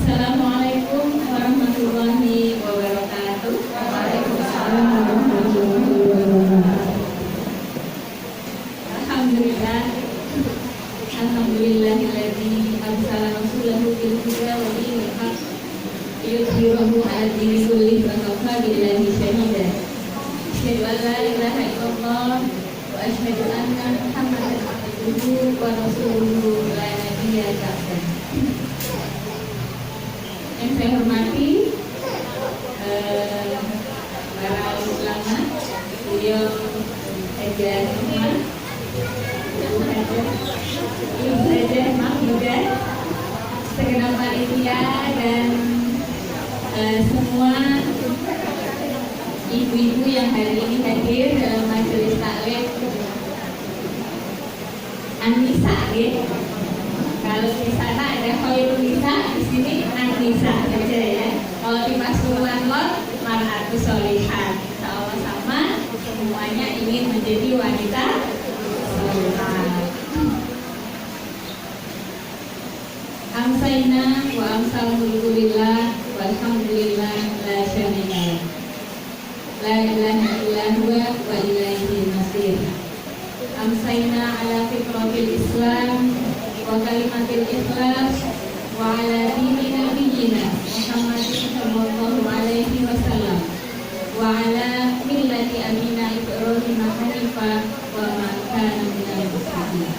Assalamualaikum warahmatullahi wabarakatuh. Waalaikumsalam warahmatullahi wabarakatuh. Alhamdulillah, alhamdulillahilladzi arsala rasulahu bil huda wa dinil haqq liyudhhirahu 'ala dini kullihi wa kafa billahi shahida. Asyhadu an la ilaha illallah wa asyhadu anna Muhammadan abduhu wa rasuluhu la nabiyya ba'dah. Yang saya hormati para ulama, beliau Haja Hikmah, Ibu Haja Mahmudah, segenap panitia dan semua ibu-ibu yang hari ini hadir dalam majelis taklim An-Nisa, ya. Kalau di sana ada Khairun Nisa, di sini An-Nisa saja, ya. Kalau di Pasuruan Lot, Mar'atus Sholihah. Insyaallah sama, semuanya ingin menjadi wanita sholihah. Amsayna wa amsal mulku lillah walhamdulillah la syarika lah. La ilaha illa huwa wa ilaihi masir. Amsayna ala fitratil Islam wa kalimatil ikhlas wa ala dini nabiyyina Muhammadin sallallahu alaihi wasallam wa ala millati abina Ibrahim hanifah wa ma kana minal musyrikin.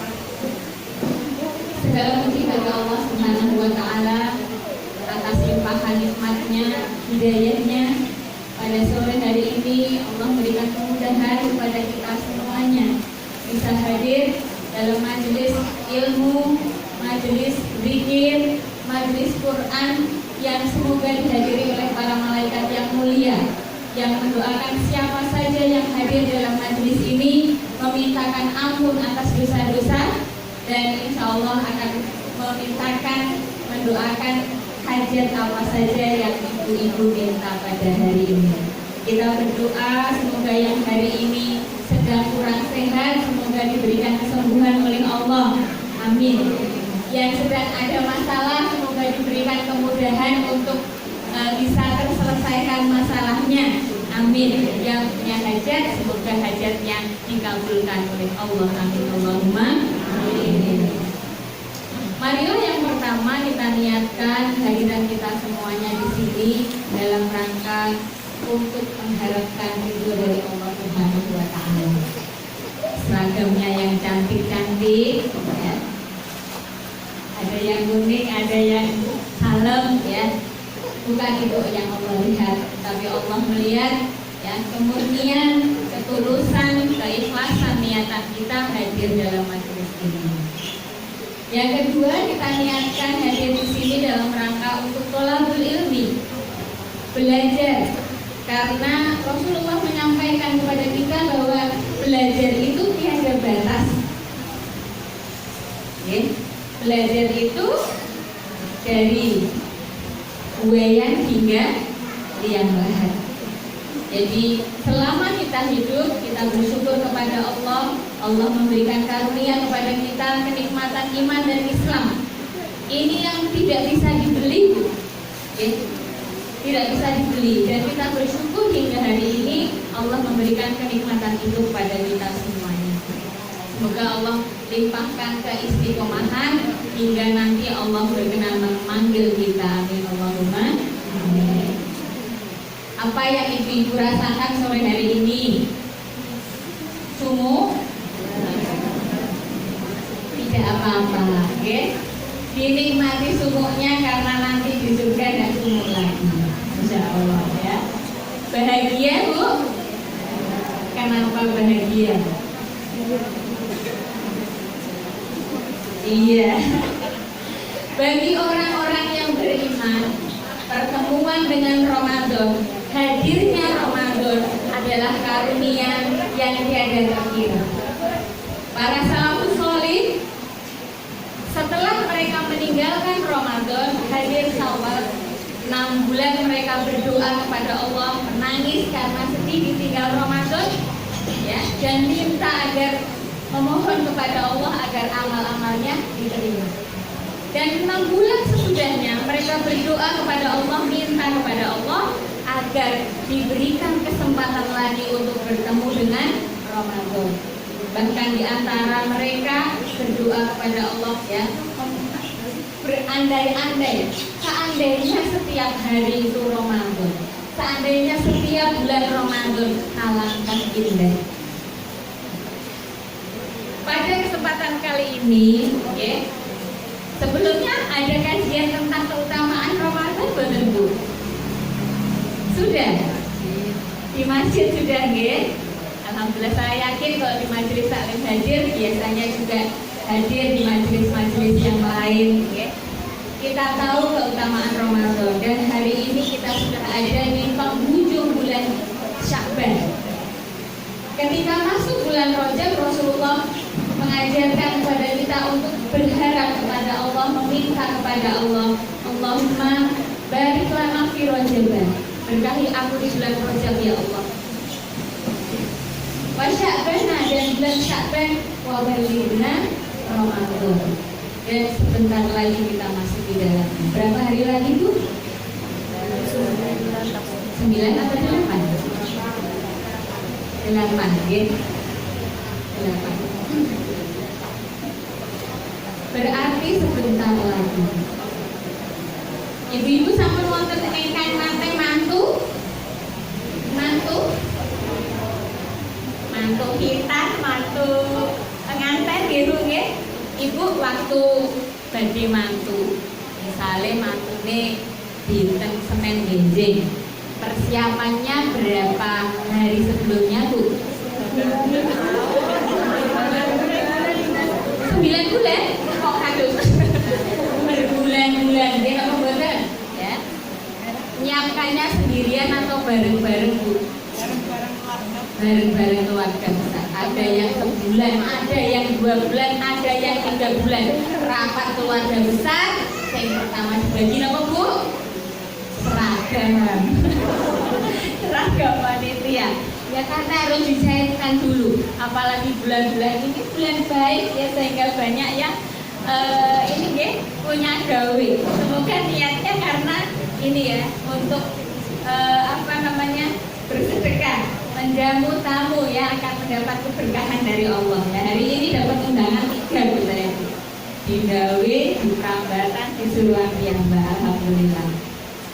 Segala puji bagi Allah Subhanahu wa taala atas limpahan nikmatnya, hidayahnya. Pada sore hari ini Allah memberikan kemudahan kepada kita semuanya bisa hadir dalam majelis ilmu, majelis zikir, majelis Quran yang semoga dihadiri oleh para malaikat yang mulia, yang mendoakan siapa saja yang hadir dalam majelis ini, memintakan ampun atas dosa-dosa, dan insya Allah akan memintakan, mendoakan hajat apa saja yang ibu-ibu minta pada hari ini. Kita berdoa semoga yang hari ini sedang kurang sehat, semoga diberikan kesembuhan oleh Allah. Amin. Yang sedang ada masalah, semoga diberikan kemudahan untuk bisa terselesaikan masalahnya. Amin. Yang punya hajat, semoga hajatnya dikabulkan oleh Allah. Amin. Allahumma amin. Marilah yang pertama kita niatkan kehadiran kita semuanya di sini dalam rangka untuk mengharapkan ridho dari Allah Subhanahu wa taala. Seragamnya yang cantik-cantik, ya. Ada yang kuning, ada yang salem, ya. Bukan itu yang Allah lihat, tapi Allah melihat ya kemurnian, ketulusan, keikhlasan niatan kita hadir dalam majelis ini. Yang kedua, kita niatkan hadir di sini dalam rangka untuk thalabul ilmi, belajar. Karena Rasulullah menyampaikan kepada kita bahwa belajar itu tiada batas. Okay. Belajar itu dari buayan hingga liang lahat. Jadi selama kita hidup, kita bersyukur kepada Allah. Allah memberikan karunia kepada kita kenikmatan iman dan Islam. Ini yang tidak bisa dibeli, okay. Tidak bisa dibeli, dan kita bersyukur hingga hari ini Allah memberikan kenikmatan itu kepada kita semuanya. Semoga Allah limpahkan keistiqomahan hingga nanti Allah berkenan memanggil kita. Amin Allahumma amin. Apa yang ibu-ibu rasakan sore hari ini? Sumuk? Tidak apa-apa, okay? Dinikmati sumuknya karena nanti di surga dan sumuk lagi, insya Allah, ya. Bahagia, Bu? Kenapa bahagia? Iya. Bagi orang-orang yang beriman, pertemuan dengan Ramadan, hadirnya Ramadan adalah karunia yang tiada terkira. Para salafus sholih setelah mereka meninggalkan Ramadan, hadir Syawal, 6 bulan mereka berdoa kepada Allah, menangis karena sedih ditinggal Ramadan, ya, dan minta agar memohon kepada Allah agar amal-amalnya diterima. Dan 6 bulan sesudahnya mereka berdoa kepada Allah agar diberikan kesempatan lagi untuk bertemu dengan Ramadan. Bahkan di antara mereka berdoa kepada Allah ya, berandai-andai seandainya setiap hari itu Ramadan, seandainya setiap bulan Ramadan, alangkah indah. Pada kesempatan kali ini, okay, sebelumnya ada kajian tentang keutamaan Ramadan, betul Bu? Sudah? Di masjid sudah, nggih? Alhamdulillah, saya yakin kalau di majelis taklim hadir, biasanya juga hadir di majelis-majelis yang lain, okay? Kita tahu keutamaan Ramadan dan hari ini kita sudah ada di penghujung bulan Sya'ban. Ketika masuk bulan Rajab, Rasulullah mengajarkan kepada kita untuk berharap kepada Allah, meminta kepada Allah, Allahumma barik lana fi Rajab, berkahi aku di bulan Rajab ya Allah. Wa Sya'ban, dan bulan Sya'ban, wa balighna Ramadan. Dan sebentar lagi kita masuk di dalam. Berapa hari lagi Bu? 9 atau 8? 8, ya? 8. Berarti sebentar lagi. Ibu-ibu sampun wonten ingkang nate mantu? Mantu kita, mantu pengantin gitu nggih. Ibu waktu badhe mantu, misalnya mantune dinten Senin benjing, persiapannya berapa hari sebelumnya Bu? 9 bulan? Kok kados? Berbulan-bulan, nggih napa mboten? Ya. Nyiapkannya sendirian atau bareng-bareng Bu? Bareng-bareng keluarga besar. Ada yang sebulan, ada yang 2 bulan, ada yang 3 bulan. Rapat keluarga besar, yang pertama dibagi apa Bu? Seragam. Seragam panitia. Ya karena harus dicairkan dulu. Apalagi bulan-bulan ini bulan baik ya, sehingga banyak yang ini nggih punya gawe. Semoga niatnya karena ini ya, untuk bersedekah, menjamu tamu yang akan mendapat keberkahan dari Allah. Ya, hari ini dapat undangan 3 Bu saya. Di Gawe, di Prambatan, di Suruhan Piyambak, alhamdulillah.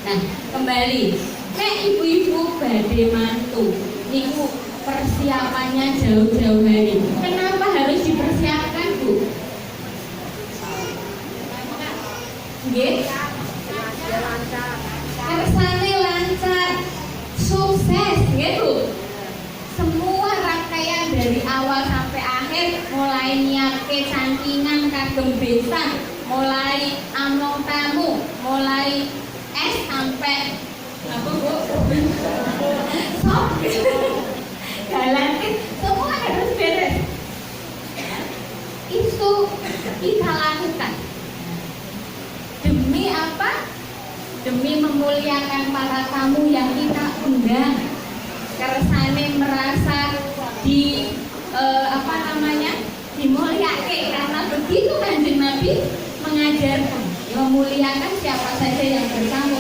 Nah, kembali, ibu-ibu badhe mantu, niku persiapannya jauh-jauh hari. Kenapa harus dipersiapkan Bu? Nggih? Kersane lancar, sukses, gitu. Semua rangkaian dari awal sampai akhir, mulai nyiapke cangkingan kagem besan, mulai among tamu, mulai es sampai apa Bu? Sop. Galante, semua harus beres. Itu kita lakukan. Demi apa? Demi memuliakan para tamu yang kita undang. Kersane merasa dimuliakan, karena begitu Kanjeng Nabi mengajarkan memuliakan siapa saja yang bertamu.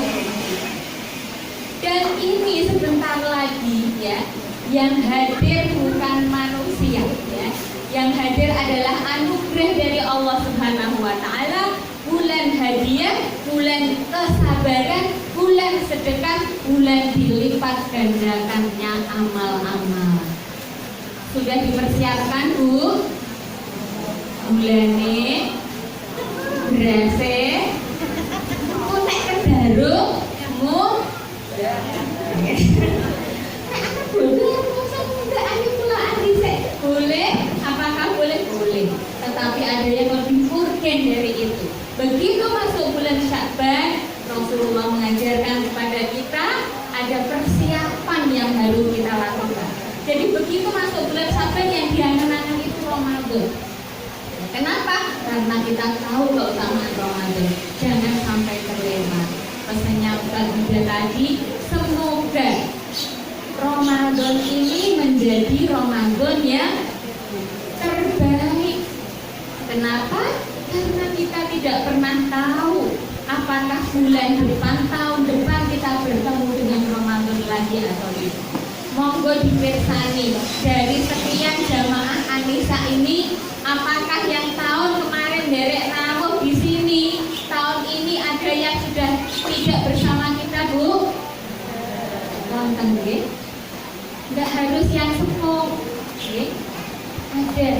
Dan ini sebentar lagi ya, yang hadir bukan manusia ya. Yang hadir adalah anugerah dari Allah Subhanahu wa taala, bulan hadiah, bulan kesabaran, bulan sedekah, bulan dilipat gandakannya amal-amal. Sudah dipersiapkan Bu? Bulane berase nek kedaruk kamu boleh, apakah boleh? Boleh. Tetapi ada yang lebih urgen dari itu. Begitu masuk bulan Sya'ban, Rasulullah mengajarkan kepada kita ada persiapan yang harus kita lakukan. Jadi begitu masuk bulan Sya'ban, yang diangan-angan itu Ramadan. Kenapa? Karena kita tahu keutamaan Ramadan. Jangan sampai terlewat. Pesannya Ustaz Huda tadi, semoga Ramadan ini menjadi Ramadan yang terbaik. Kenapa? Karena kita tidak pernah tahu apakah bulan depan, tahun depan kita Monggo dipirsani dari sekian jamaah Anisa ini, apakah yang tahun kemarin derek rawuh di sini, tahun ini ada yang sudah tidak bersama kita, Bu? Wonten nggih. Enggak harus yang sepuh, nggih. Ada.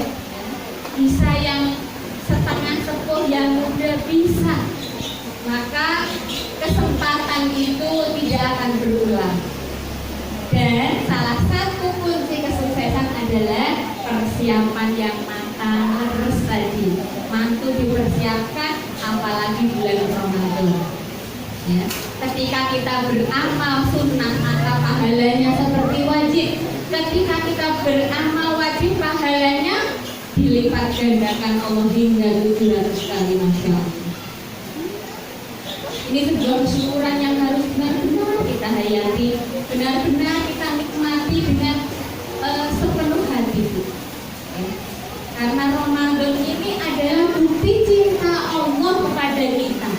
Bisa yang setengah sepuh, yang muda bisa. Maka kesempatan itu tidak akan berulang. Dan salah satu kunci kesuksesan adalah persiapan yang matang terus tadi. Mantu dipersiapkan, apalagi bulan Ramadan. Ya. Ketika kita beramal sunnah, maka pahalanya seperti wajib. Ketika kita beramal wajib, pahalanya dilipat gandakan Allah hingga 700 kali, Masya Allah. Ini sebuah kesyukuran yang harus benar-benar kita hayati, benar-benar kita nikmati dengan sepenuh hati. Ya. Karena Ramadan ini adalah bukti cinta Allah kepada kita.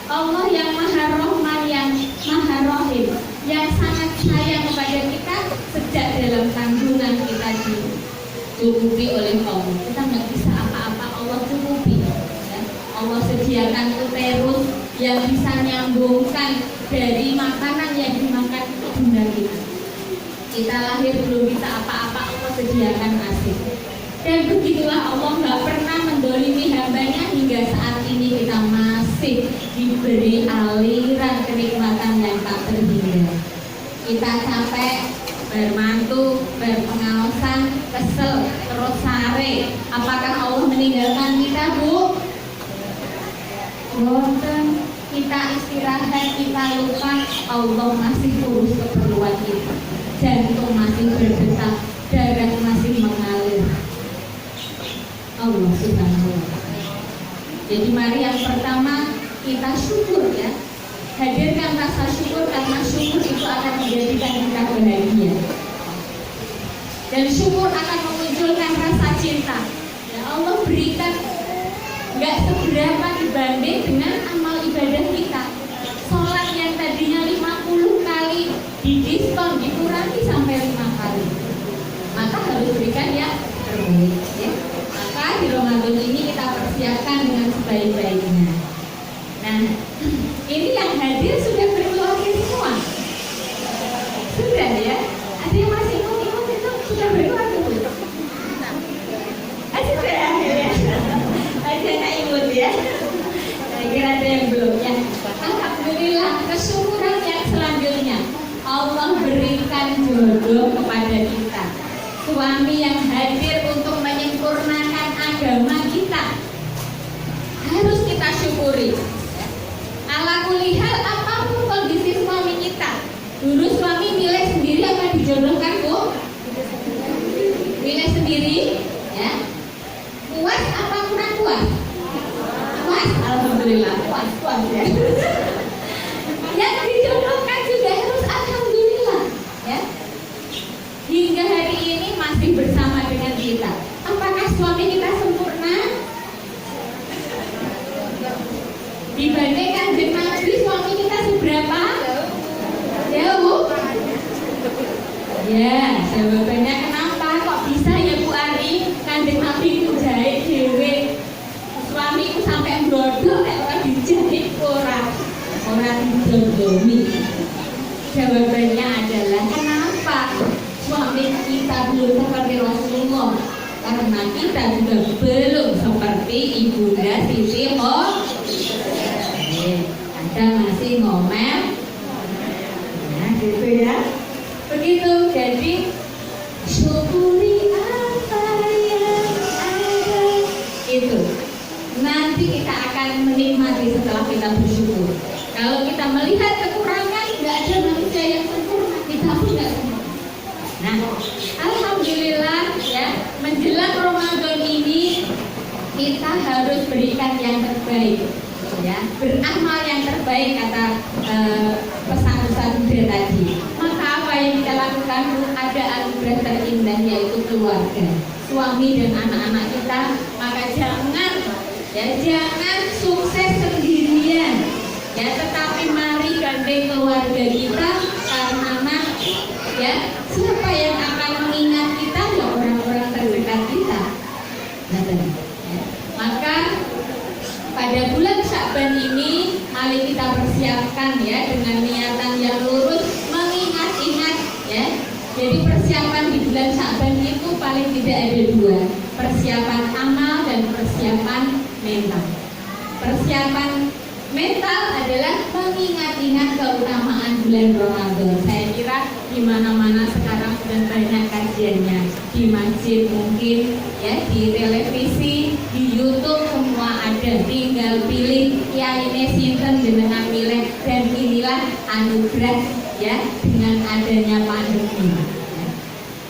Allah yang Maha Rahman, yang Maha Rahim, yang sangat sayang kepada kita sejak dalam kandungan kita dicukupi oleh Allah. Kita nggak bisa apa-apa, Allah cukupi. Ya. Allah sediakan uterus yang bisa nyambungkan dari makanan yang dimakan bunda kita. Kita lahir belum bisa apa-apa, Allah sediakan ASI. Dan begitulah Allah nggak pernah mendolimi hambanya hingga saat ini kita masih diberi aliran kenikmatan yang tak terhingga. Kita capek, bermantu, berpengawasan, kesel, terus sare. Apakah Allah meninggalkan kita, Bu? Boten. Kita istirahat, kita lupa, Allah masih urus keperluan kita. Jantung masih berdetak, darah masih mengalir. Allah Subhanahu wa ta'ala. Jadi mari yang pertama kita syukur, ya. Hadirkan rasa syukur, karena syukur itu akan menjadikan kita bahagia. Dan syukur akan memunculkan rasa cinta. Ya Allah berikan nggak seberapa dibanding dengan amal ibadah kita. Sholat yang tadinya 50 kali didiskon, dikurangi sampai 5 kali. Maka harus berikan yang terbaik, ya. Maka di Ramadan ini kita persiapkan dengan sebaik-baiknya. Nah, ini yang hadir sudah berkeluarga semua. Sudah, ya. Ada yang masih ikut itu sudah berkeluarga belum? Sudah ya. Ada yang ikut, ya. Saya kira ada yang belum, ya. Alhamdulillah, kesyukuran yang selanjutnya, Allah berikan jodoh kepada kita. Suami yang hadir untuk menyempurnakan agama kita, harus kita syukuri. Ala kulihal apapun kondisi suami kita. Dulu suami milih sendiri apa dijodohkan, Bu? Milih sendiri, ya. Puas apa kurang puas? Puas, alhamdulillah, puas ya. Yang dijodohkan juga harus alhamdulillah, ya. Hingga hari ini masih bersama dengan kita. Apakah suami kita sempurna? Dibandingkan dengan Nabi, suami kita seberapa? Jauh. Ya, jawabannya kenapa kok bisa, ya Bu Ari? Kanjeng Nabi itu jahit dewe. Suamiku sampai brodol kayak orang dijahit orang dijodohi. Jawabannya adalah kenapa suami kita belum seperti Rasulullah? Karena kita juga belum seperti Ibunda Siti Ada masih ngomel. Nah, gitu ya. Begitu, jadi syukuri apa yang ada. Itu nanti kita akan menikmati setelah kita bersyukur. Kalau kita melihat kekurangan, nggak ada manusia yang sempurna, kita pun nggak sempurna. Nah, alhamdulillah, ya, menjelang Ramadan ini kita harus berikan yang terbaik, ya, beramal yang terbaik, kata pesan-pesan Buddha tadi. Maka apa yang kita lakukan? Ada anugerah terindah, yaitu keluarga, suami dan anak-anak kita. Maka jangan sukses sendirian, ya, tetapi mari gandeng keluarga kita, karena ya, siapa yang akan mengingat kita? Ya orang-orang terdekat kita. Nah, ya. Maka pada bulan Sya'ban ini mari kita persiapkan ya dengan niatan yang lurus, mengingat-ingat ya. Jadi persiapan di bulan Sya'ban itu paling tidak ada dua, persiapan amal dan persiapan mental. Persiapan mental adalah mengingat-ingat keutamaan bulan Ramadan. Saya kira di mana-mana sekarang sudah banyak kajiannya, di masjid mungkin ya, di televisi, di YouTube semua ada. Tinggal pilih kiai sinten jenengan milih, dan inilah anugerah ya dengan adanya pandemi. Ya.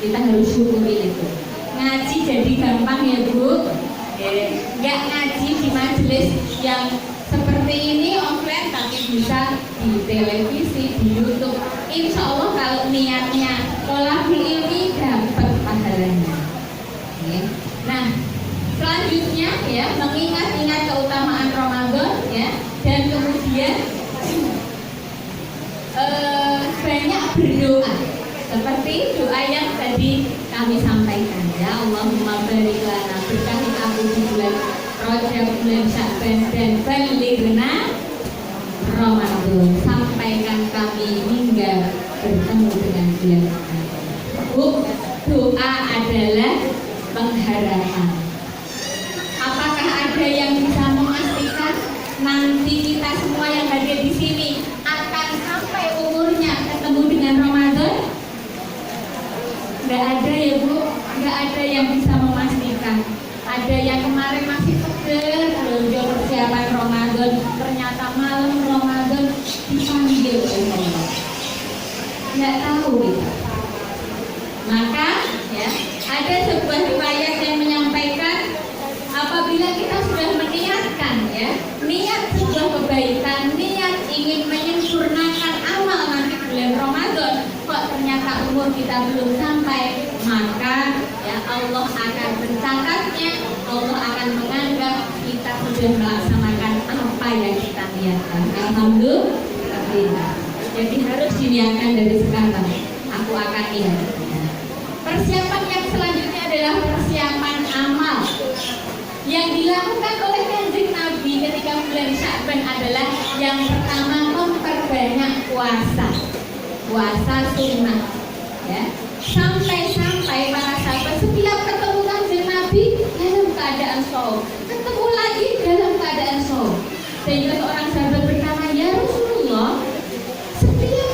Kita harus syukuri itu. Ngaji jadi gampang ya Bu. Nggak ngaji di majelis yang seperti ini offline, tapi bisa di televisi, di YouTube. Insya Allah kalau niatnya tolabul ilmi dapat pahalanya. Nah, selanjutnya ya, mengingat-ingat keutamaan Ramadan ya, dan kemudian banyak berdoa seperti doa yang tadi kami sampaikan ya. Allahumma barik lana, berkahi aku di bulan Rajab, bulan Sya'ban, dan balighna Ramadan, sampaikan kami hingga bertemu dengan bulan Ramadan. Doa adalah pengharapan. Apakah ada yang bisa memastikan nanti kita semua yang hadir di sini akan sampai umurnya ketemu dengan Ramadan? Nggak ada ya Bu, nggak ada yang bisa memastikan. Ada yang kemarin masih seger, belum persiapan Ramadan, ternyata malam Ramadan dipanggil oleh Allah. Nggak tahu gitu. Maka ya, ada sebuah riwayat yang menyampaikan apabila kita sudah meniatkan ya, niat sebuah kebaikan, niat ingin menyempurnakan amal nanti bulan Ramadan, kok ternyata umur kita belum sampai, maka ya Allah akan mencatatnya, Allah akan menganggap kita sudah melaksanakan apa yang kita niatkan. Alhamdulillah. Jadi harus diniatkan dari sekarang. Aku akan lihat. Persiapan yang selanjutnya adalah persiapan amal yang dilakukan oleh Kanjeng Nabi ketika bulan Sya'ban adalah yang pertama memperbanyak puasa sunnah ya. Sampai para sahabat setiap ketemu Kanjeng Nabi dalam keadaan shaum, ketemu lagi dalam keadaan shaum, sehingga seorang sahabat bertanya, ya Rasulullah, setiap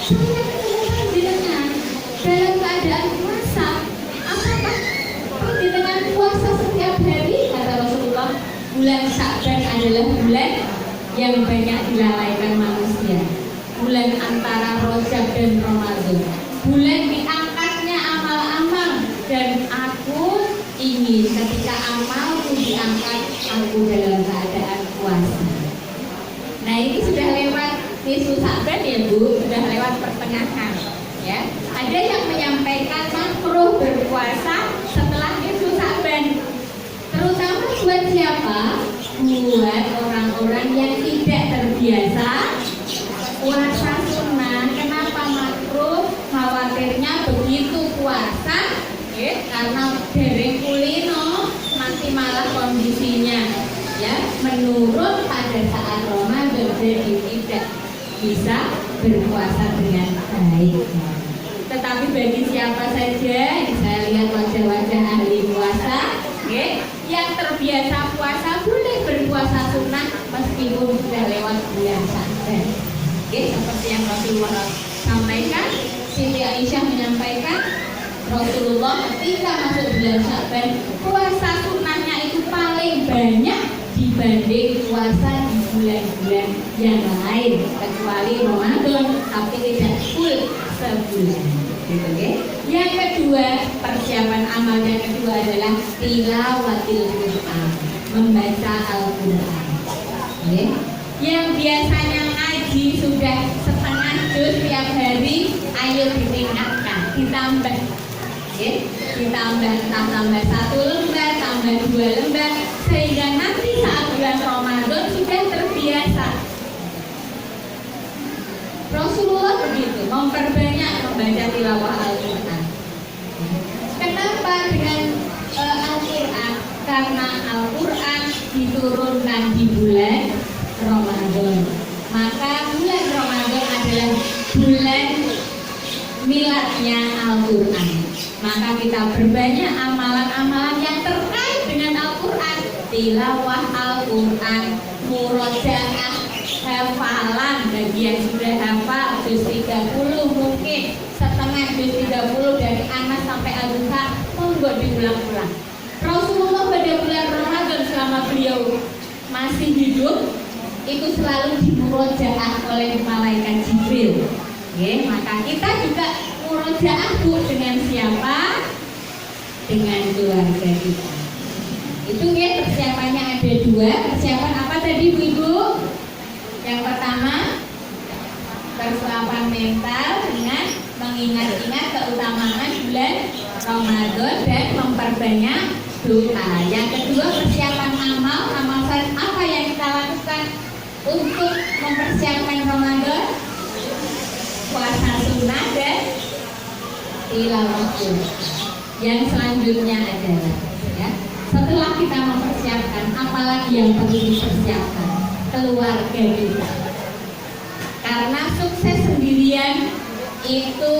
saya ketemu Kanjeng dalam keadaan puasa, apakah dengan puasa setiap hari? Kata Rasulullah, bulan Sya'ban adalah bulan yang banyak dilalaikan manusia, bulan antara Rajab dan Ramadan, bulan diangkatnya amal-amal, dan aku ingin ketika amalku diangkat, aku dalam keadaan puasa. Nah, ini sudah lewat nisfu Sya'ban ya Bu, sudah lewat pertengahan ya. Ada yang menyampaikan makruh berpuasa setelah nisfu Sya'ban, terutama buat siapa? Buat orang-orang yang tidak terbiasa puasa sunnah. Kenapa makruh? Khawatirnya begitu puasa karena dereng kulino nanti malah kondisinya ya menurun pada saat Ramadan, jadi tidak bisa berpuasa dengan baik. Tetapi bagi siapa saja, saya lihat wajah-wajah ahli puasa yang terbiasa puasa, boleh berpuasa sunnah meskipun sudah lewat bulan Sya'ban. Seperti yang Rasulullah sampaikan, Siti Aisyah menyampaikan, Rasulullah ketika masuk bulan Sya'ban, puasa sunnahnya itu paling banyak dibanding puasa di bulan-bulan yang lain, kecuali Ramadan, tapi tidak full sebulan. Gitu, okay? Yang kedua, persiapan amal yang kedua adalah tilawatil Quran, membaca Al-Quran. Okay? Yang biasanya ngaji sudah setengah juz tiap hari, ayo ditingkatkan, ditambah. Okay? Ditambah, tambah 1 lembar, tambah 2 lembar, sehingga nanti saat bulan Ramadan sudah terbiasa. Rasulullah begitu, memperbanyak membaca tilawah Al-Quran. Kenapa dengan Al-Quran? Karena Al-Quran diturunkan di bulan Ramadan. Maka bulan Ramadan adalah bulan miladnya Al-Quran. Maka kita berbanyak amalan-amalan yang terkait dengan Al-Quran. Tilawah Al-Quran, murojaah, hafalan bagi yang sudah hafal juz 30, mungkin setengah juz 30 dari Anas sampai Al-Duha, monggo diulang-ulang. Rasulullah pada bulan Ramadan selama beliau masih hidup itu selalu dimurojaah oleh malaikat Jibril. Maka kita juga murojaah dengan siapa? Dengan keluarga kita. Itu persiapannya ada dua. Persiapan apa tadi Bu-Ibu? Yang pertama, persiapan mental dengan mengingat-ingat keutamaan bulan Ramadan dan memperbanyak doa. Yang kedua, persiapan amal apa yang kita lakukan untuk mempersiapkan Ramadan? Puasa sunnah dan tilawah Quran. Yang selanjutnya adalah setelah kita mempersiapkan, apalagi yang perlu dipersiapkan? Keluarga kita. Karena sukses sendirian itu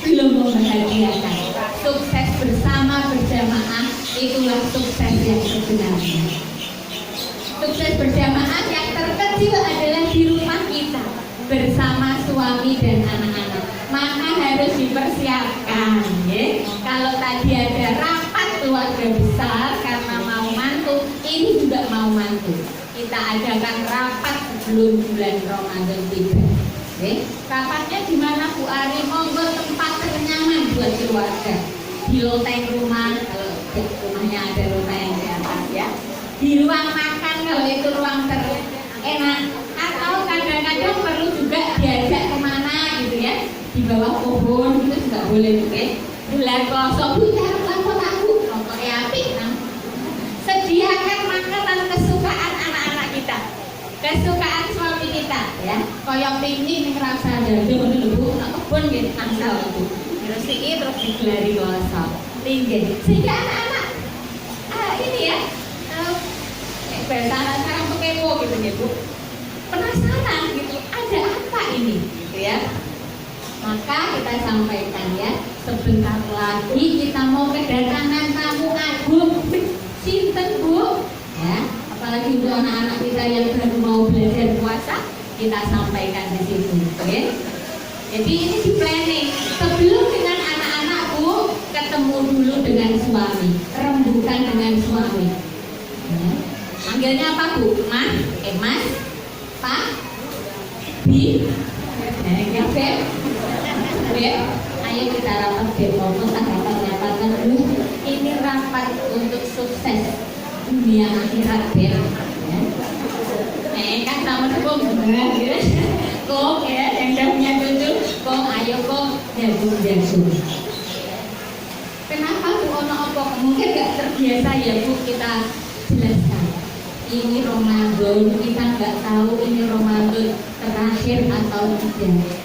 belum membahagiakan. Sukses bersama berjamaah itulah sukses yang sebenarnya. Sukses berjamaah yang terkecil adalah di rumah kita bersama suami dan anak-anak. Maka harus dipersiapkan. Kalau tadi ada rapat keluarga besar karena mau mantu, ini juga mau mantu. Kita adakan rapat sebelum bulan Ramadan tiba. Rapatnya di mana Bu Ari? Monggo tempat ternyaman buat keluarga. Di loteng rumah, kalau rumahnya ada loteng di atas ya. Di ruang makan kalau itu ruang terenak. Atau kadang-kadang perlu juga diajak kemana gitu ya. Di bawah pohon itu juga boleh bulan puasa Bu taruh lampu aku, pokoknya apik. Sediakan makanan kesukaan anak-anak kita, kesukaan suami kita ya. Koyok piknik ning rasa dadi ngono lho Bu, nak kebon nggih tangsel Bu. Resiki terus digelari puasa. Tinggi. Sehingga anak-anak ini ya bahasa sekarang kepo gitu ya Bu. Penasaran gitu, ada apa ini gitu ya. Maka kita sampaikan ya, sebentar lagi kita mau kedatangan tamu agung. Sinten Bu? Ya, apalagi untuk anak-anak kita yang baru mau belajar puasa, kita sampaikan di situ. Jadi ini di planning. Sebelum dengan anak-anak Bu, ketemu dulu dengan suami, rembukan dengan suami. Manggilnya apa Bu? Mas, Mas, Pak, Bi, ya Beb. Ayo kita rapat demo, rapat dulu. Ini rapat untuk sukses dunia akhirat Beb. Kan sama kok kok ya yang punya cucu kok ayo kok jagung. Kenapa tuh ono apa? Mungkin gak terbiasa ya Bu kita jelaskan. Ini Ramadan, kita nggak tahu ini Ramadan terakhir atau tidak.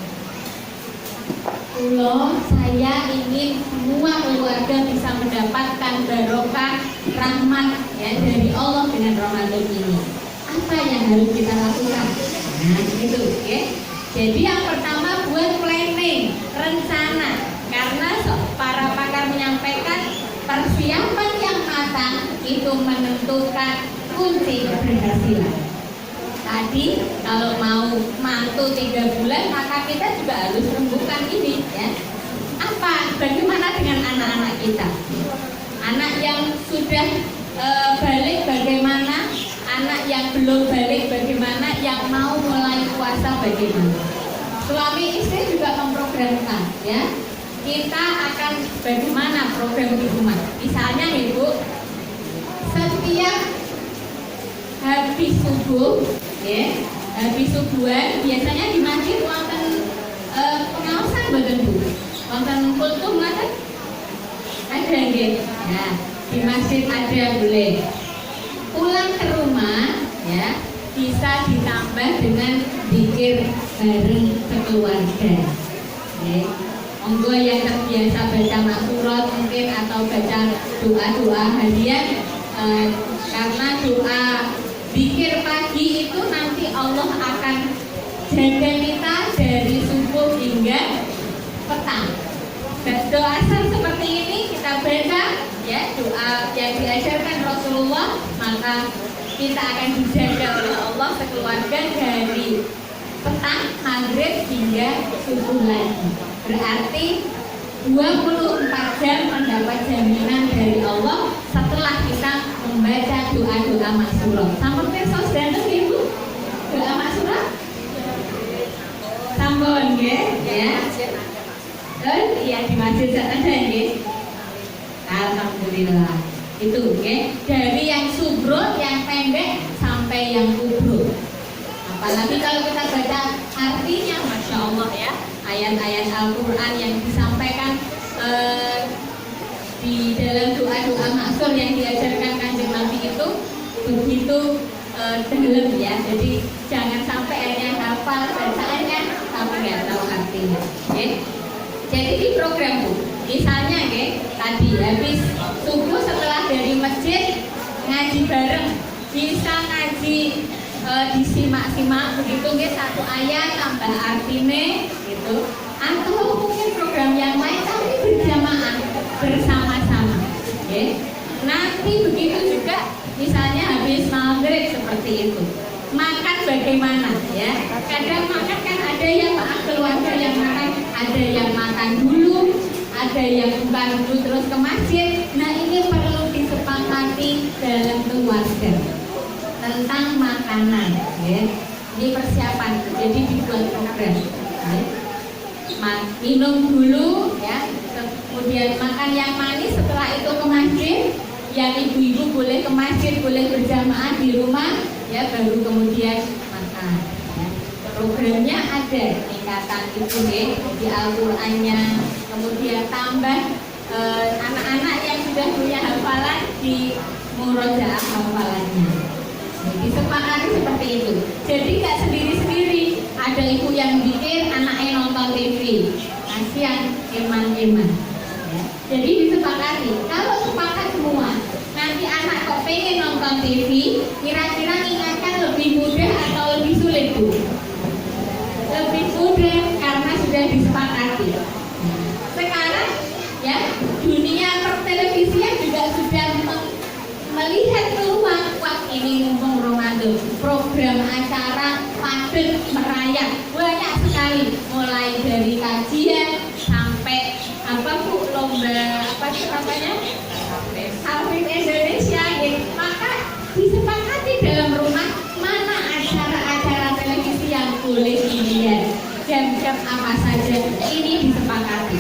Saya ingin semua keluarga bisa mendapatkan barokah rahmat ya dari Allah dengan Ramadan ini. Apa yang harus kita lakukan? Nah, gitu ya. Jadi yang pertama buat planning, rencana. Karena para pakar menyampaikan persiapan yang matang itu menentukan kunci keberhasilan. Tadi kalau mau mantu 3 bulan maka kita juga harus rembukan ini ya. Apa? Bagaimana dengan anak-anak kita? Anak yang sudah balik bagaimana? Anak yang belum balik bagaimana? Yang mau mulai puasa bagaimana? Suami istri juga memprogramkan ya. Kita akan bagaimana program di rumah? Misalnya Ibu, setiap habis subuh ya, habis subuhan biasanya di masjid wonten pengawasan mboten Bu? Wonten kultum ngoten? Ada nggih. Nah, di masjid ada boleh. Pulang ke rumah ya, bisa ditambah dengan zikir bareng sekeluarga. Monggo yang terbiasa baca maksurat mungkin atau baca doa-doa harian, karena doa zikir pagi itu nanti Allah akan jaga kita dari subuh hingga petang. Dan doa asar seperti ini kita baca ya, doa yang diajarkan Rasulullah, maka kita akan dijaga oleh Allah sekeluarga dari petang maghrib hingga subuh lagi. Berarti 24 jam mendapat jaminan dari Allah setelah kita membaca doa-doa maksurat. Sampun pirsa sedanten Ibu doa maksurat? Sampun nggih ya. Iya di masjid ada nggih. Alhamdulillah. Itu nggih, dari yang subrut, yang pendek sampai yang kubrut. Apalagi kalau kita baca artinya, Masya Allah ya, ayat-ayat Al-Quran yang disampaikan di dalam doa-doa maksur yang diajarkan Kanjeng Nabi itu begitu dalam ya. Jadi jangan sampai hanya hafal bacaannya tapi nggak tahu artinya. Jadi di program Bu, misalnya tadi habis subuh setelah dari masjid ngaji bareng, bisa ngaji disimak-simak begitu satu ayat tambah artine gitu, atau mungkin program yang lain tapi berjamaah bersama-sama. Nanti begitu juga misalnya habis maghrib seperti itu, makan bagaimana ya, kadang makan kan ada yang keluarga yang makan, ada yang makan dulu, ada yang bukan dulu terus ke masjid. Nah ini perlu disepakati dalam keluarga tentang makanan ya. Ini persiapan, jadi dibuat program ya. Minum dulu ya, kemudian makan yang manis, setelah itu ke masjid. Yang ibu-ibu boleh ke masjid, boleh berjamaah di rumah ya, baru kemudian makan ya. Programnya ada ikatan itu di Al-Qur'annya, kemudian tambah anak-anak yang sudah punya hafalan di murojaah hafalannya. Disepakati seperti itu. Jadi nggak sendiri-sendiri. Ada ibu yang bikin, anaknya nonton TV. Kasihan eman-eman. Ya. Jadi disepakati. Kalau sepakat semua, nanti anak kok pengen nonton TV, kira-kira ingatkan lebih mudah atau lebih sulit Bu? Lebih mudah karena sudah disepakati. Sekarang ya dunia pertelevisian juga sudah melihat peluang. Wah ini mumpung Ramadan, program acara padat merayap banyak sekali, mulai dari kajian sampai apa Bu, lomba apa sih namanya, Hafid Indonesia gitu. Maka disepakati dalam rumah mana acara-acara televisi yang boleh dilihat, jam-jam apa saja, ini disepakati.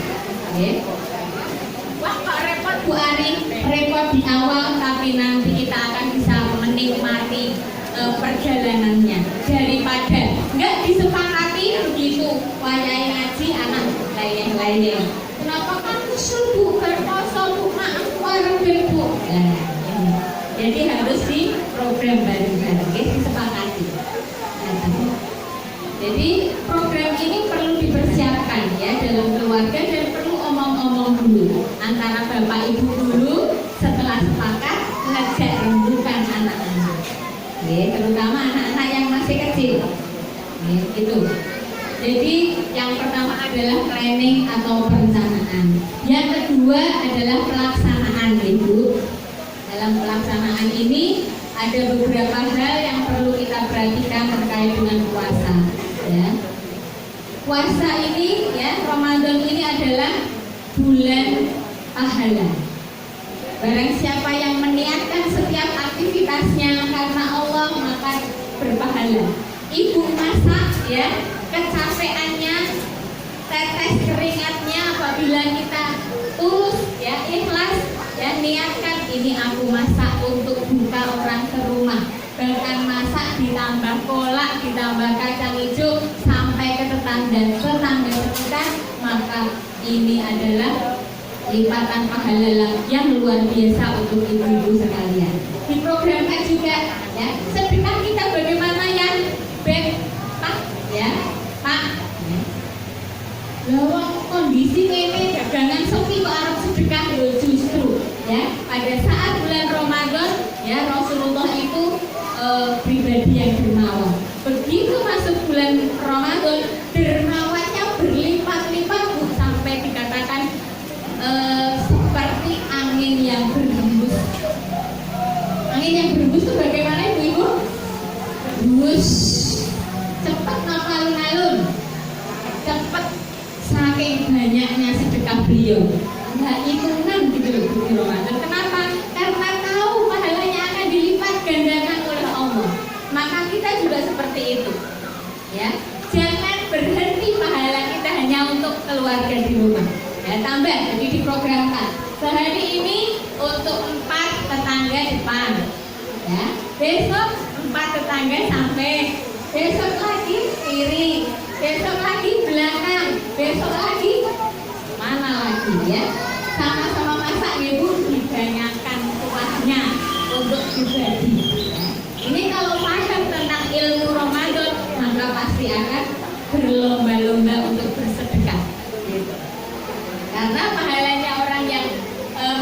Wah kok repot Bu Ari, repot di awal tapi nanti kita akan bisa menikmati perjalanannya daripada nggak disepakati begitu wayai ngaji anak lain-lainnya. Kenapa kan kesel Bu, berposo Bu, maaf warung Bu. Nah, jadi harus di program bareng-bareng, disepakati. Jadi program ini perlu dipersiapkan ya dalam keluarga dan perlu omong-omong dulu antara bapak ibu dulu, setelah sepakat ngajak rembukan anak-anak. Terutama anak-anak yang masih kecil. Gitu. Jadi yang pertama adalah planning atau perencanaan. Yang kedua adalah pelaksanaan Ibu. Dalam pelaksanaan ini ada beberapa hal yang perlu kita perhatikan terkait dengan puasa. Ya. Puasa ini ya, Ramadan ini adalah bulan pahala. Barang siapa yang meniatkan setiap aktivitasnya karena Allah maka berpahala. Ibu masak ya, kecapeannya, tetes keringatnya apabila kita tulus ya, ikhlas ya, niatkan ini aku masak untuk buka orang serumah. Bahkan masak ditambah kolak, ditambah kacang hijau sampai ke tetangga sekitar, maka ini adalah lipatan pahala yang luar biasa untuk ibu-ibu sekalian. Di program juga ya, sedekah kita bagaimana bahwa kondisi ini dagangan sepi kok arep sedekah lho, justru ya pada saat bulan Ramadan ya Rasulullah itu pribadi yang dermawan. Begitu masuk bulan Ramadan, dermawannya berlipat-lipat sampai dikatakan seperti angin yang berhembus. Angin yang berhembus itu bagaimana ibu-ibu? Bus, cepat alun-alun, cepat saking banyaknya sedekah beliau. Nggak hitungan gitu loh di Ramadan. Kenapa? Karena tahu pahalanya akan dilipat gandakan oleh Allah. Maka kita juga seperti itu, ya. Jangan berhenti pahala kita hanya untuk keluarga di rumah. Ya, tambah jadi diprogramkan. Sehari ini untuk 4 tetangga depan, ya. Besok 4 tetangga sampai, besok lagi kiri, besok lagi belakang, besok lagi mana lagi ya. Sama-sama masak ibu, dibanyakan kuahnya untuk pribadi. Ya. Ini kalau paham tentang ilmu Ramadan, maka pasti akan berlomba-lomba untuk bersedekah. Gitu. Karena pahalanya orang yang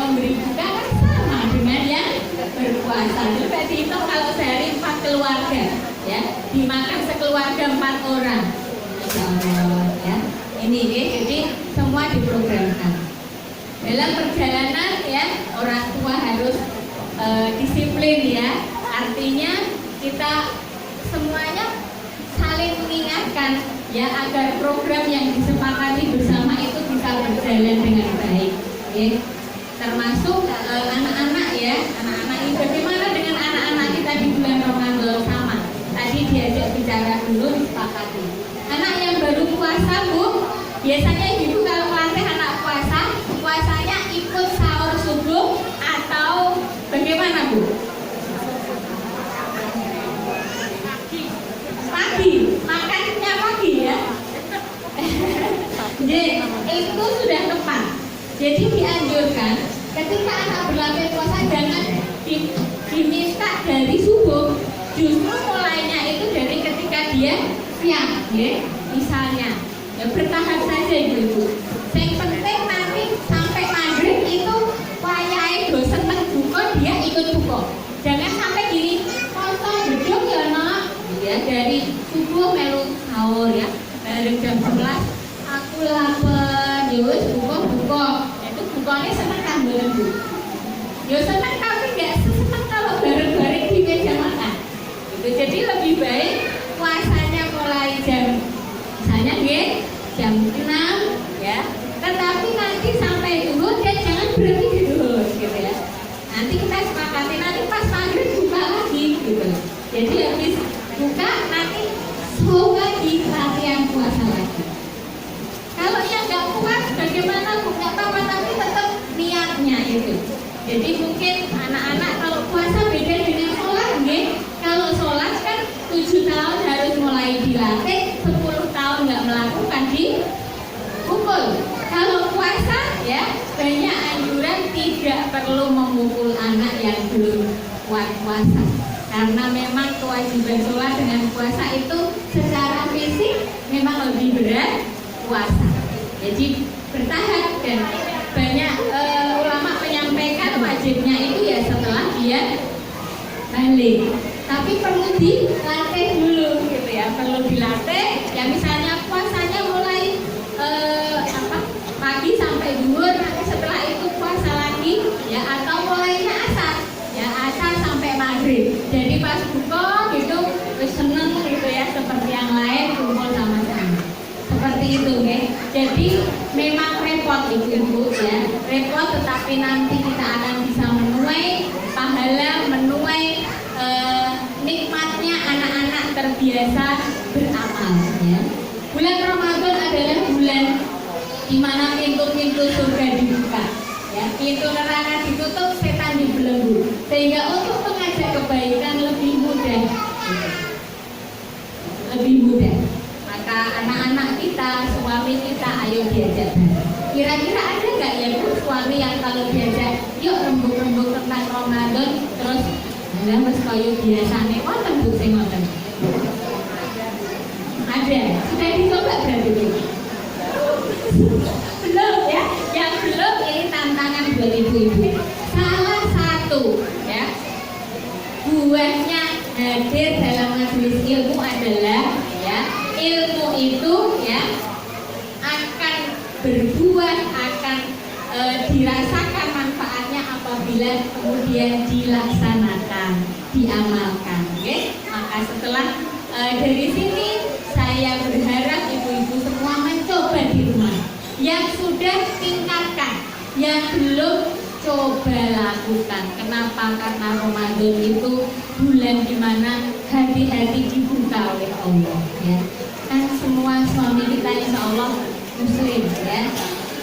memberi buka kan sama dengan yang berpuasa. Coba dihitung kalau sehari 4 keluarga, ya, dimakan sekeluarga 4 orang. Ya. Ini ya, jadi semua diprogramkan. Dalam perjalanan ya, orang tua harus disiplin ya. Artinya kita semuanya saling mengingatkan ya agar program yang disepakati bersama itu bisa berjalan dengan baik. Ya. Termasuk anak-anak ya, anak-anak ini bagaimana dengan anak-anak kita di bulan Ramadan sama. Tadi diajak bicara dulu disepakati. Anak yang baru puasa bu, biasanya ibu kalau melatih anak puasa, puasanya ikut sahur subuh atau bagaimana bu? Pagi, makannya pagi ya. Jadi itu sudah tepat. Jadi dianjurkan ketika anak berlatih puasa jangan diminta dari subuh, justru mulainya itu dari ketika dia siang, ya. Misalnya, ya bertahap saja ibu. Yang penting nanti sampai maghrib itu wayahe do seneng buka dia ikut buka. Jangan sampai gini, kosong gedung ya nak. Ya dari subuh melu sahur ya, dari jam 11 aku lapar, ya wis buka. Itu bukanya seneng kan bareng bu. Ya seneng tapi nggak seseneng kalau bareng-bareng di meja makan. Gitu. Jadi lebih baik puasanya mulai jam misalnya jam 6 ya. Tetapi nanti sampai dulu dan jangan berhenti dulu gitu ya. Nanti kita sepakati nanti pas maghrib buka lagi gitu. Jadi habis buka nanti semoga di latihan puasa lagi. Kalau yang nggak puas bagaimana buka apa tapi tetap niatnya itu. Jadi mungkin anak-anak kalau puasa beda dengan sholat nggih. Kalau sholat kan 7 tahun harus mulai dilatih, 10 tahun nggak melakukan dipukul. Kalau puasa ya banyak anjuran tidak perlu memukul anak yang belum kuat puasa. Karena memang kewajiban sholat dengan puasa itu secara fisik memang lebih berat puasa. Jadi bertahap dan banyak ulama menyampaikan wajibnya itu ya setelah dia balik. Tapi perlu dilatih dulu gitu ya, perlu dilatih. Ya misalnya puasanya mulai pagi sampai zuhur, nanti setelah itu puasa lagi ya atau mulainya asar. Ya asar sampai maghrib. Jadi pas buka gitu seneng gitu ya seperti yang lain kumpul sama-sama. Seperti itu ya. Jadi memang repot ibu-ibu ya. Repot tetapi nanti kita akan bisa menuai pahala, menuai nikmatnya anak-anak terbiasa beramal ya. Bulan Ramadan adalah bulan di mana pintu-pintu surga dibuka. Ya, pintu neraka ditutup, setan dibelenggu, sehingga untuk mengajak kebaikan lebih mudah. Maka anak-anak kita, suami kita, ayo diajak. Kira-kira ada nggak ya bu suami yang kalau diajak, yuk rembuk-rembuk tentang Ramadan, terus anda mas kayu biasa nih, wonten bu sing wonten. Ada, sudah dicoba berarti bu. Belum ya, yang belum ini tantangan buat ibu-ibu. Salah satu ya buahnya hadir dalam majelis ilmu adalah ya ilmu itu ya akan berbuah, akan dirasakan manfaatnya apabila kemudian dilaksanakan, diamalkan. Okay? Maka setelah dari sini saya berharap ibu-ibu semua mencoba di rumah. Yang sudah tingkatkan, yang belum coba lakukan. Kenapa? Karena Ramadan itu bulan dimana hati-hati dibuka oleh Allah. Ya, kan semua suami kita insya Allah Muslim ya.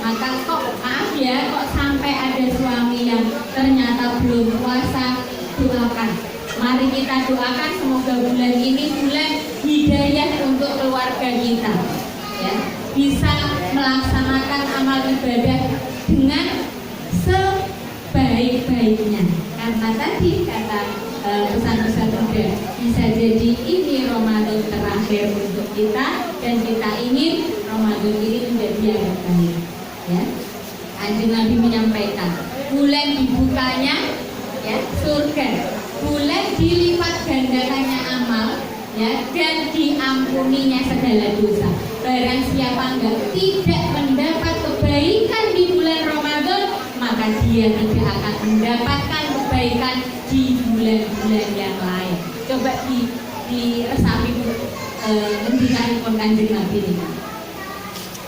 Maka kok maaf ya, kok sampai ada suami yang ternyata belum puasa, doakan. Mari kita doakan semoga bulan ini bulan hidayah untuk keluarga kita. Ya, bisa melaksanakan amal ibadah dengan sebaik-baiknya. Karena tadi kata pesan-pesan muda, bisa jadi ini Ramadan terakhir untuk kita dan kita ingin Ramadan ini menjadi yang terbaik. Ya, Kanjeng Nabi menyampaikan bulan dibukanya ya surga, bulan dilipat gandakannya amal ya dan diampuninya segala dosa. Barang siapa tidak mendapat kebaikan di bulan Ramadan, maka dia tidak akan mendapatkan kebaikan di bulan-bulan yang lain. Coba diresapi ngendikane Kanjeng Nabi ini.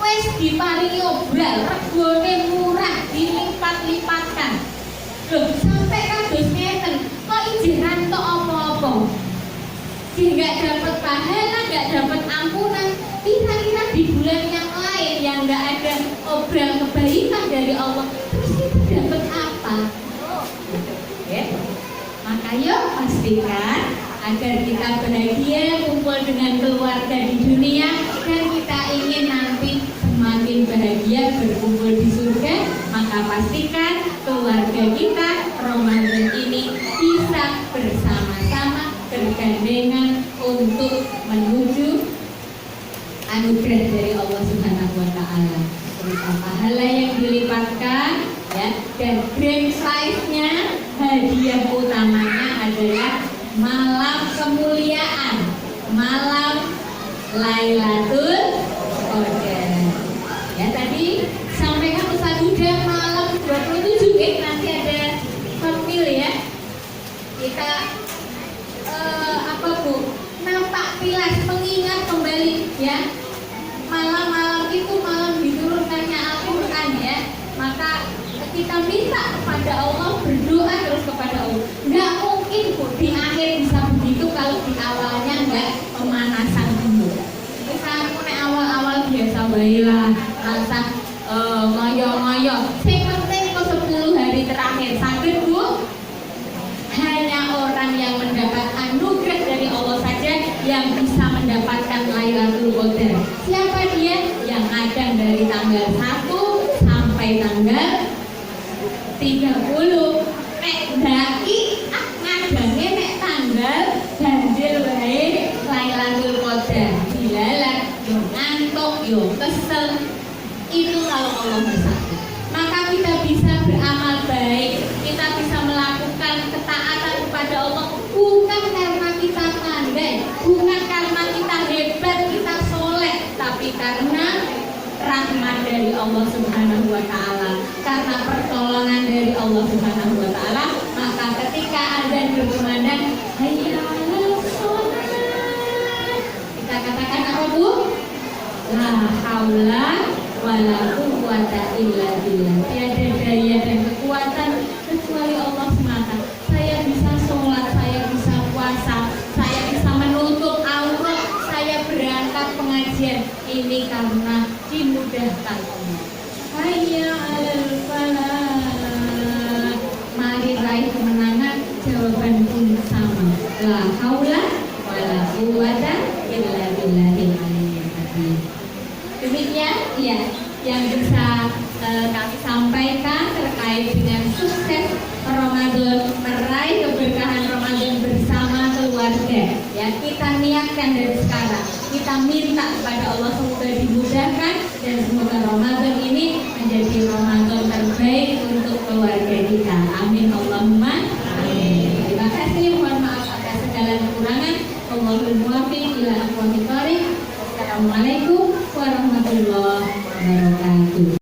Wes diparingi obral, regane murah, dilipat-lipatkan. Loh, sampai kados ngeten, kok ijih rantok apa-apa? Nggak dapat pahala, nggak dapat ampunan. Kira-kira di bulan yang lain yang nggak ada obral kebaikan dari Allah, terus kita dapat apa? Ya. Maka yuk pastikan agar kita bahagia kumpul dengan keluarga di dunia dan kita ingin nanti semakin bahagia berkumpul di surga. Maka pastikan keluarga kita Ramadan ini bisa bersama-sama bergandengan untuk menuju anugerah dari Allah Subhanahu wa taala. Berupa pahala yang dilipatkan ya, dan grand prize-nya, hadiah utamanya adalah malam kemuliaan, malam Lailatul Qadar. Ya, tadi sampaikan Ustaz Huda malam 27 nanti ada konfil ya. Kita apa Bu? Nampak pilas pengingat kembali ya. Malam-malam itu malam diturunkannya Al-Qur'an ya. Maka kita minta kepada Allah, berdoa terus kepada Allah. Nggak mungkin Bu di akhir bisa begitu kalau di awalnya nggak pemanasan dulu. Misalnya awal-awal biasa baiklah, rasa ngoyo-ngoyo. Yang penting kok 10 hari terakhir sakit Bu. Hanya orang yang mendapat anugerah dari Allah saja yang bisa mendapatkan Lailatul Qadar. Siapa dia? Yang ada dari tanggal 1 sampai tanggal 30. Nek daki ngadange nek tanggal ganjil wae Lailatul Qadar. Dilalah yo ngantuk yo kesel. Itu kalau Allah bersatu. Maka kita bisa beramal baik, kita bisa melakukan ketaatan kepada Allah bukan karena kita pandai, bukan karena kita hebat, kita soleh, tapi karena rahmat dari Allah Subhanahu wa taala, karena pertolongan dari Allah Subhanahu wa taala. Maka ketika azan berkumandang, hayya 'alal shalah, kita katakan apa Bu? La haula wala quwwata illa billah. Tiada daya dan kekuatan kecuali Allah semata. Saya bisa sholat, saya bisa puasa, saya bisa menutup aurat, saya berangkat pengajian. Ini karena dimudahkan Allah. Hayya 'alal falah. Mari raih kemenangan. Jawaban pun sama. La haula wala quwwata illa billahil aliyyil azim. Demikian ya yang bisa kami sampaikan terkait dengan sukses Ramadan, meraih keberkahan Ramadan bersama keluarga. Ya, kita niatkan dari sekarang, kita minta kepada Allah semoga dimudahkan dan semoga Ramadan wallahul muwaffiq ila aqwamit thoriq. Assalamualaikum warahmatullahi wabarakatuh.